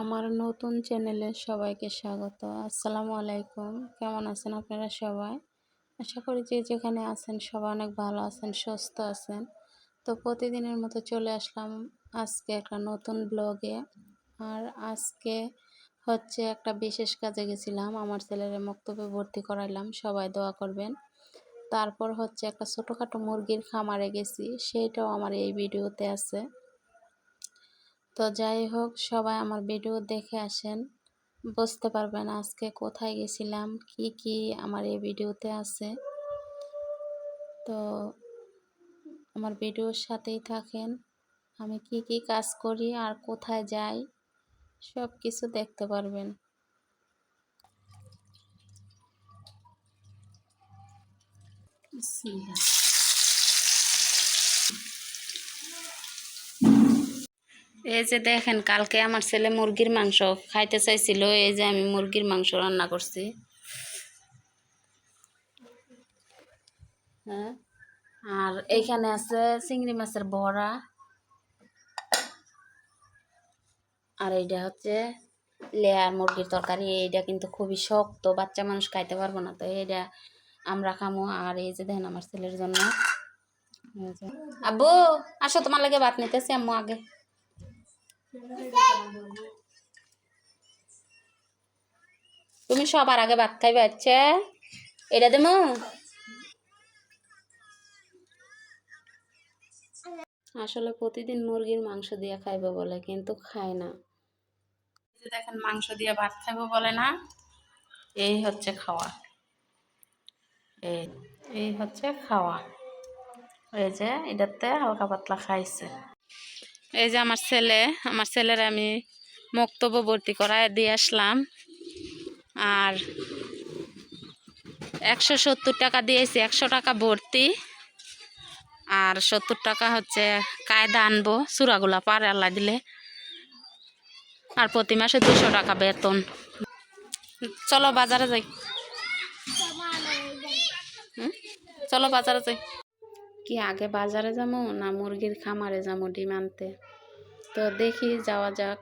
আমার নতুন চ্যানেলে সবাইকে স্বাগত। আসসালামু আলাইকুম। কেমন আছেন আপনারা সবাই? আশা করি যে যেখানে আছেন সবাই অনেক ভালো আছেন, সুস্থ আছেন। তো প্রতিদিনের মতো চলে আসলাম আজকে একটা নতুন ব্লগে। আর আজকে হচ্ছে একটা বিশেষ কাজে গেছিলাম, আমার ছেলের মক্তবে ভর্তি করাইলাম, সবাই দোয়া করবেন। তারপর হচ্ছে একটা ছোটোখাটো মুরগির খামারে গেছি, সেইটাও আমার এই ভিডিওতে আছে। তো যাই হোক, সবাই আমার ভিডিও দেখে আসেন, বুঝতে পারবেন আজকে কোথায় গেছিলাম, কি কি আমার এই ভিডিওতে আছে। তো আমার ভিডিওর সাথেই থাকেন, আমি কি কি কাজ করি আর কোথায় যাই সব কিছু দেখতে পারবেন। এই যে দেখেন, কালকে আমার ছেলে মুরগির মাংস খাইতে চাইছিল, এই যে আমি মুরগির মাংস রান্না করছি। হ্যাঁ, আর এইখানে আছে চিংড়ি মাছের বড়া, আর এইটা হচ্ছে লেয়ার মুরগির তরকারি। এইটা কিন্তু খুবই শক্ত, বাচ্চা মানুষ খাইতে পারবো না, তো এইটা আমরা খামো। আর এই যে দেখেন আমার ছেলের জন্য, আব্বু আসো তোমার লাগে ভাত নিতেছি আম্মু আগে। তুমি সবার আগে ভাত খাইবে, আচ্ছা এটা দেবো। আসলে প্রতিদিন মুরগির মাংস দিয়ে খাইবো বলে, কিন্তু খায় না। দেখেন মাংস দিয়ে ভাত খাইবো বলে না, এই হচ্ছে খাওয়া, এই হচ্ছে খাওয়া। এই যে এটাতে হালকা পাতলা খাইছে। এই যে আমার ছেলের আমি মক্তব্য ভর্তি করায় দিয়ে আসলাম। আর 170 টাকা দিয়েছি, 100 টাকা ভর্তি, আর 70 টাকা হচ্ছে কায়দা আনবো, চূড়াগুলা পারে আল্লাহ দিলে। আর প্রতি মাসে 200 টাকা বেতন। চলো বাজারে যাই, চলো বাজারে যাই। কি আগে বাজারে যাবো না মুরগির খামারে যাবো ডিম আনতে? তো দেখি যাওয়া যাক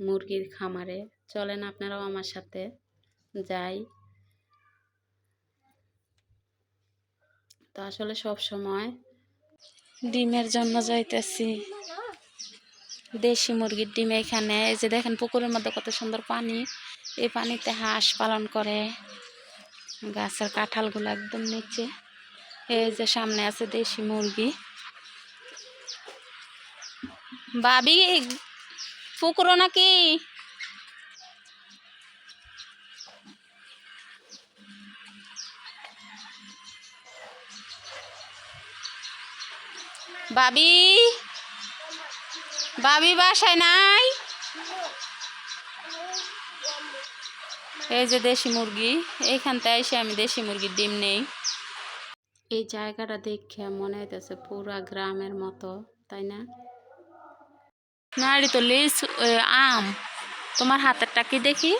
মুরগির খামারে, চলেন আপনারাও আমার সাথে যাই। তো আসলে সব সময় ডিমের জন্য যাইতেছি, দেশি মুরগির ডিম। এখানে এই যে দেখেন পুকুরের মধ্যে কত সুন্দর পানি, এই পানিতে হাঁস পালন করে, গাছের কাঁঠালগুলো একদম নিচে। এই যে সামনে আছে দেশি মুরগি। ভাবি পুকুরও নাকি? ভাবি, ভাবি বাসায় নাই? এই যে দেশি মুরগি, এইখানটা এসে আমি দেশি মুরগির ডিম নেই। এই জায়গাটা দেখে মনে হইতেছে পুরা গ্রামের মতো, তাই না? না এটা তো লিচু, আম। তোমার হাতেরটা কি দেখি?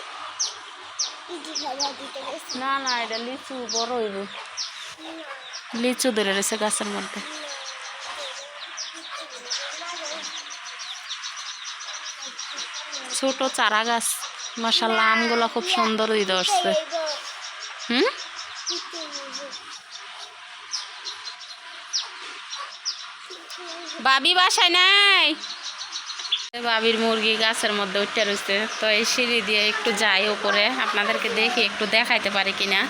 না না, এটা লিচু, বড় হইব। লিচু ধরে রয়েছে গাছের মধ্যে। ছোট চারা গাছ, মাশাআল্লাহ আমগুলো খুব সুন্দর হয়ে আসছে। ভাবি বাসায় নাই? ভাবির মুরগি গাছের মধ্যে উঠে রয়েছে, তো এই সিঁড়ি দিয়ে একটু যাই উপরে, আপনাদেরকে দেখি একটু দেখাইতে পারি কিনা।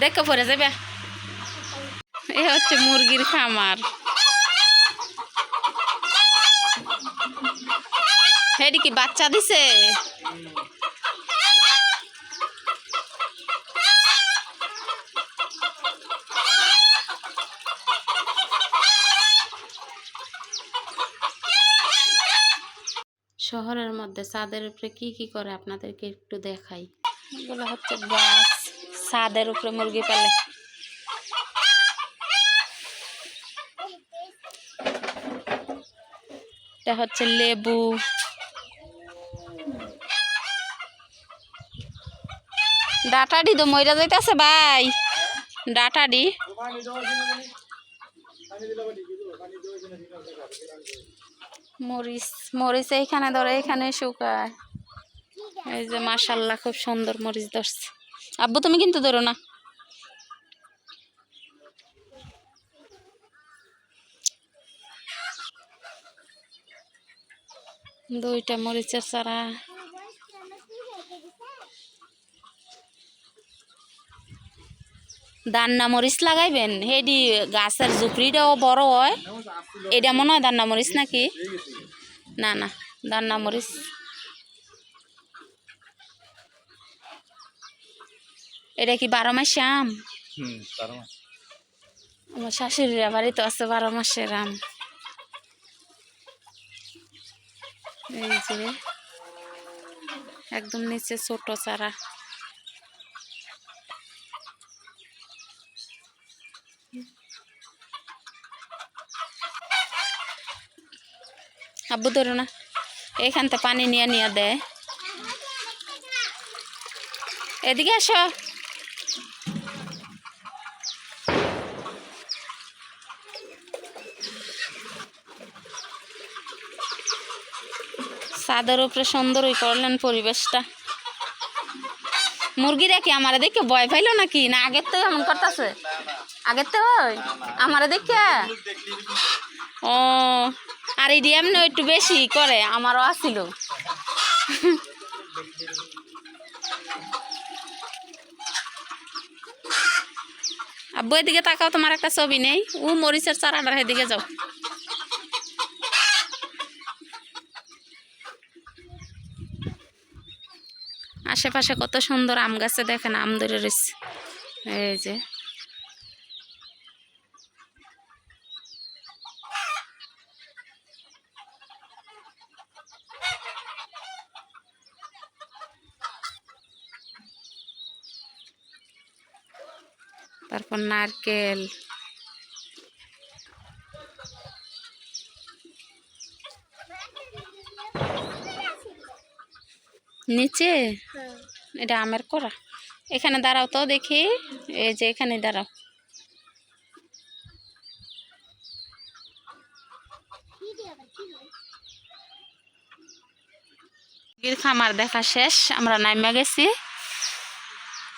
দেখো পরে যাবে। এই হচ্ছে মুরগির খামার। হেডি কি বাচ্চা দিছে? শহরের মধ্যে ছাদের উপরে কি কি করে আপনাদেরকে একটু দেখাই। এগুলো হচ্ছে গাছ, ছাদের উপরে মুরগি পালে। এটা হচ্ছে লেবু, ডাটাডি তো মইরা যাইতেছে ভাই, ডাটাডি। মরিচ মরিচ এইখানে ধরে এখানে শুকায়। এই যে মাশাল্লাহ খুব সুন্দর মরিচ ধরছে। আব্বু তুমি কিন্তু ধরো না। দুইটা মরিচের চারা। দান্না মরিচ লাগাইবেন, হেডি গাছের ঝুপড়িটাও বড় হয়। এটা মনে হয় দান্না মরিচ নাকি? না না, দান্না মরিচ। এটা কি 12 মাসে আম? আমার শাশুড়ির বাড়িতে আছে 12 মাসের আম। এই যে একদম নিচে ছোট চারা। আব্বু ধরো না, এখান থেকে পানি নিয়ে নিয়ে দেয়। এদিকে আসো। ছাদের উপরে সুন্দরই করলেন পরিবেশটা। মুরগিরা কি আমার দেখে ভয় পাইলো নাকি? না আগের তো এমন করতেছে? আগের তো আমার দেখে ও, আর এই ডিএম একটু বেশি করে, আমারও আসিল। আব্বু এদিকে তাকাও, তোমার একটা ছবি নেই। ও মরিচের চারাটার এদিকে যাও। আশেপাশে কত সুন্দর আম গাছে দেখেন আম ধরে রয়েছে। এই যে তারপর নারকেল। নিচে এটা আমের করা। এখানে দাঁড়াও তো দেখি। এই যে এখানে দাঁড়াও। খামার দেখা শেষ, আমরা নাইমা গেছি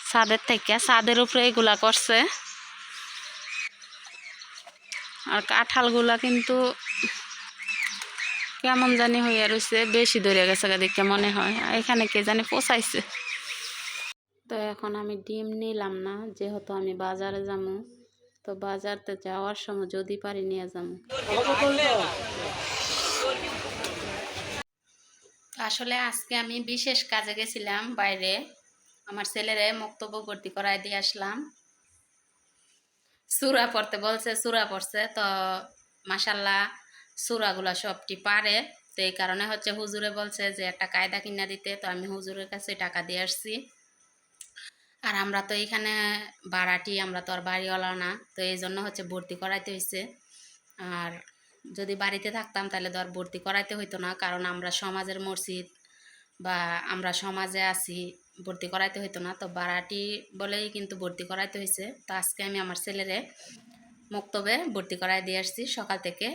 ছাদের থেকে। ছাদের উপরে এগুলা করছে। আর কাঁঠালগুলা কিন্তু কেমন জানি হইয়া রয়েছে, বেশি ধরে গেছে দেখে মনে হয়। এখানে কে জানি পোষাইছে। তো এখন আমি ডিম নিলাম না, যেহেতু আমি বাজারে যাবো। তো বাজারতে যাওয়ার সময় যদি পারি নিয়ে যাবো। আসলে আজকে আমি বিশেষ কাজে গেছিলাম বাইরে। আমার ছেলেরে বক্তব্য ভর্তি করায় দিয়ে আসলাম। সূরা পড়তে বলছে, সূরা পড়ছে। তো মাশাল্লাহ সূরাগুলা সবটি পারে। তো এই কারণে হচ্ছে হুজুরে বলছে যে একটা কায়দা কিনা দিতে। তো আমি হুজুরের কাছে টাকা দিয়ে আসছি। আর আমরা তো এখানে ভাড়াটি, আমরা তো আর বাড়িওয়ালা না। তো এই জন্য হচ্ছে ভর্তি করাইতে হয়েছে। আর যদি বাড়িতে থাকতাম তাহলে তো আর ভর্তি করাইতে হইতো না, কারণ আমরা সমাজের মসজিদ বা আমরা সমাজে আছি, ভর্তি করাইতে হইতো না। তো ভাড়াটি বলেই কিন্তু ভর্তি করাইতে হয়েছে। তো আজকে আমি আমার ছেলেরে মক্তবে ভর্তি করাই দিয়ে আসছি। সকাল থেকে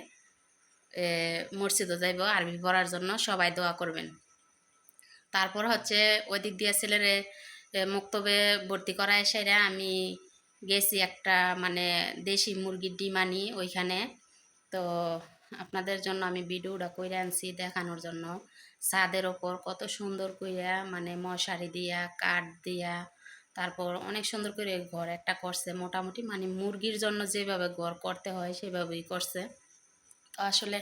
মসজিদে যাইব আরবি পড়ার জন্য, সবাই দোয়া করবেন। তারপর হচ্ছে ওই দিক দিয়ে ছেলেরে মক্তবে ভর্তি করায় সেরে আমি গেছি একটা মানে দেশি মুরগির ডিম আনি ওইখানে। তো আপনাদের জন্য আমি ভিডিওটা কইরা আনছি দেখানোর জন্য। ছাদের ওপর কত সুন্দর কইরা মানে মশারি দিয়া, কাঠ দিয়া, তারপর অনেক সুন্দর করে ঘর একটা করছে। মোটামুটি মানে মুরগির জন্য যেভাবে ঘর করতে হয় সেভাবেই করছে। তো আসলে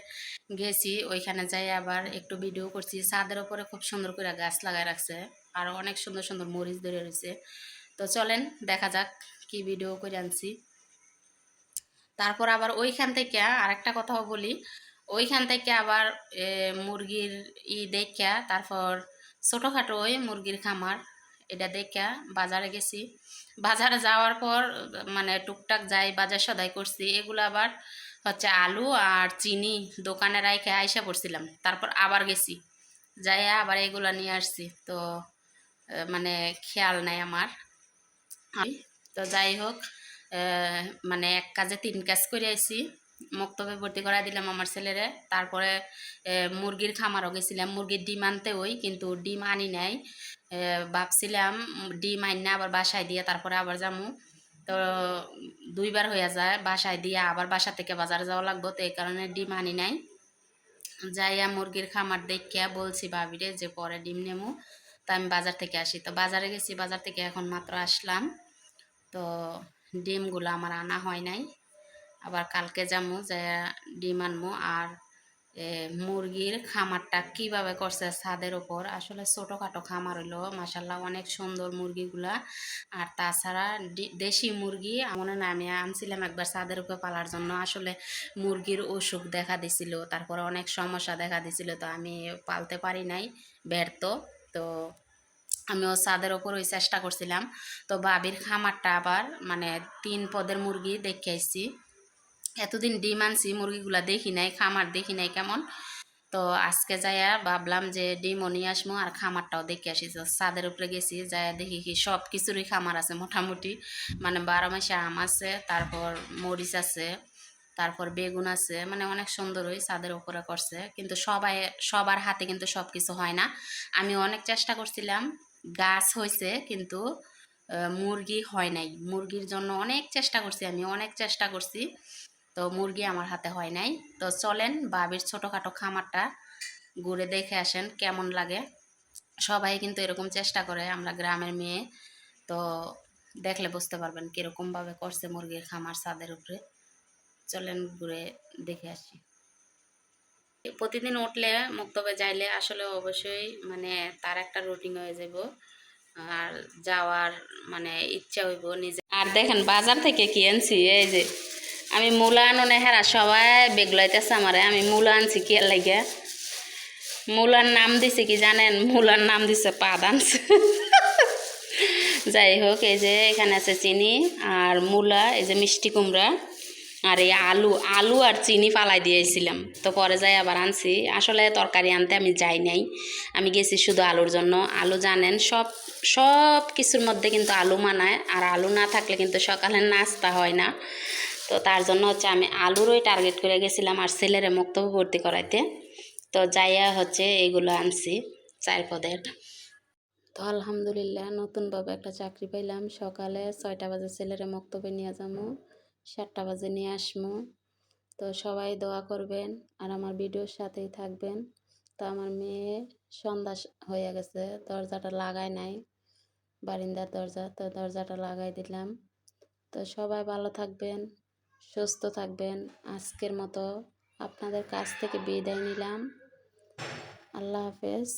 গেছি ওইখানে যাই, আবার একটু ভিডিও করছি। ছাদের ওপরে খুব সুন্দর করে গাছ লাগায় রাখছে, আর অনেক সুন্দর সুন্দর মরিচ ধরে রয়েছে। তো চলেন দেখা যাক কি ভিডিও করে আনছি। তারপর আবার ওইখান থেকে আরেকটা কথাও বলি, ওইখান থেকে আবার মুরগির দেখা, তারপর ছোটোখাটো ওই মুরগির খামার এটা দেখা বাজারে গেছি। বাজারে যাওয়ার পর মানে টুকটাক যাই বাজার সদাই করছি। এগুলো আবার হচ্ছে আলু আর চিনি দোকানে রাইখে আইসা পড়ছিলাম। তারপর আবার গেছি, যাই আবার এগুলো নিয়ে আসছি। তো মানে খেয়াল নাই আমার। তো যাই হোক, মানে এক কাজে তিন কাজ করে আইছি। মক্তবে ভর্তি করাই দিলাম আমার ছেলেরে। তারপরে মুরগির খামারও গেছিলাম, মুরগির ডিম আনতে ওই, কিন্তু ডিম আনি নাই। ভাবছিলাম ডিম আইনা আবার বাসায় দিয়ে তারপরে আবার যামু। তো দুইবার হইয়া যায়, বাসায় দিয়ে আবার বাসা থেকে বাজারে যাওয়া লাগবো, তো এই কারণে ডিম আনি নাই। যাইয়া মুরগির খামার দেখিয়া বলছি ভাবিরে যে পরে ডিম নেমু, তো আমি বাজার থেকে আসি। তো বাজারে গেছি, বাজার থেকে এখন মাত্র আসলাম। তো ডিমগুলো আমার আনা হয় নাই, আবার কালকে যামু যে ডিম আনমু। আর মুরগির খামারটা কিভাবে করছে ছাদের ওপর, আসলে ছোটোখাটো খামার হইলো, মাসাল্লাহ অনেক সুন্দর মুরগিগুলা। আর তাছাড়া দেশি মুরগি মনে না, আমি আনছিলাম একবার ছাদের উপরে পালার জন্য, আসলে মুরগির অসুখ দেখা দিছিল, তারপরে অনেক সমস্যা দেখা দিছিল, তো আমি পালতে পারি নাই, ব্যর্থ। তো আমিও ছাদের ওপর ওই চেষ্টা করছিলাম। তো বাবির খামারটা আবার মানে 3 পদের মুরগি দেখে আইছি। এতদিন ডিম আনছি, মুরগিগুলা দেখি নাই, খামার দেখি নাই কেমন। তো আজকে যাইয়া ভাবলাম যে ডিমও নিয়ে আসবো আর খামারটাও দেখে আসি। তো ছাদের উপরে গেছি, যাইয়া দেখি কি সব কিছুরই খামার আছে মোটামুটি, মানে 12 মাসে আম আছে, তারপর মরিচ আছে, তারপর বেগুন আছে, মানে অনেক সুন্দর ওই ছাদের উপরে করছে। কিন্তু সবার হাতে কিন্তু সব কিছু হয় না। আমি অনেক চেষ্টা করছিলাম, গাছ হয়েছে কিন্তু মুরগি হয় নাই। মুরগির জন্য অনেক চেষ্টা করছি, আমি অনেক চেষ্টা করছি, তো মুরগি আমার হাতে হয় নাই। তো চলেন বাবির ছোটোখাটো খামারটা ঘুরে দেখে আসেন কেমন লাগে। সবাই কিন্তু এরকম চেষ্টা করে, আমরা গ্রামের মেয়ে, তো দেখলে বুঝতে পারবেন কীরকমভাবে করছে মুরগির খামার ছাদের উপরে। চলেন ঘুরে দেখে আসি। প্রতিদিন উঠলে মুক্তবে যাইলে আসলে অবশ্যই মানে তার একটা রুটিন হয়ে যাব, আর যাওয়ার মানে ইচ্ছা হইব নিজে। আর দেখেন বাজার থেকে কি আনছি, এই যে আমি মূলা আননে হেরা সবাই বেগলাইতেছে আমারে, আমি মূলা আনছি কি লাগে, মূলার নাম দিছে কি জানেন, মূলার নাম দিছে পাদ আনছে। যাই হোক, এই যে এখানে আছে চিনি আর মূলা, এই যে মিষ্টি কুমড়া, আর এই আলু আলু আর চিনি ফালাই দিয়েছিলাম, তো পরে যাই আবার আনছি। আসলে তরকারি আনতে আমি যাই নাই, আমি গেছি শুধু আলুর জন্য। আলু জানেন সব সব কিছুর মধ্যে কিন্তু আলু মানায়, আর আলু না থাকলে কিন্তু সকালের নাস্তা হয় না। তো তার জন্য হচ্ছে আমি আলুরই টার্গেট করে গেছিলাম আর ছেলেরে মুক্তবে ভর্তি করাইতে। তো যাইয়া হচ্ছে এইগুলো আনছি 4 পদের। তো আলহামদুলিল্লাহ নতুনভাবে একটা চাকরি পাইলাম। সকালে 6টা বাজে ছেলেরে মক্তবে নিয়ে যাবো, 7টা বাজে নিয়ে আসমু। তো সবাই দোয়া করবেন আর আমার ভিডিওর সাথেই থাকবেন। তো আমার মেয়ে সন্ধ্যা হয়ে গেছে, দরজাটা লাগাই নাই, বারিন্দার দরজা, তো দরজাটা লাগাই দিলাম। তো সবাই ভালো থাকবেন, সুস্থ থাকবেন। আজকের মতো আপনাদের কাছ থেকে বিদায় নিলাম। আল্লাহ হাফেজ।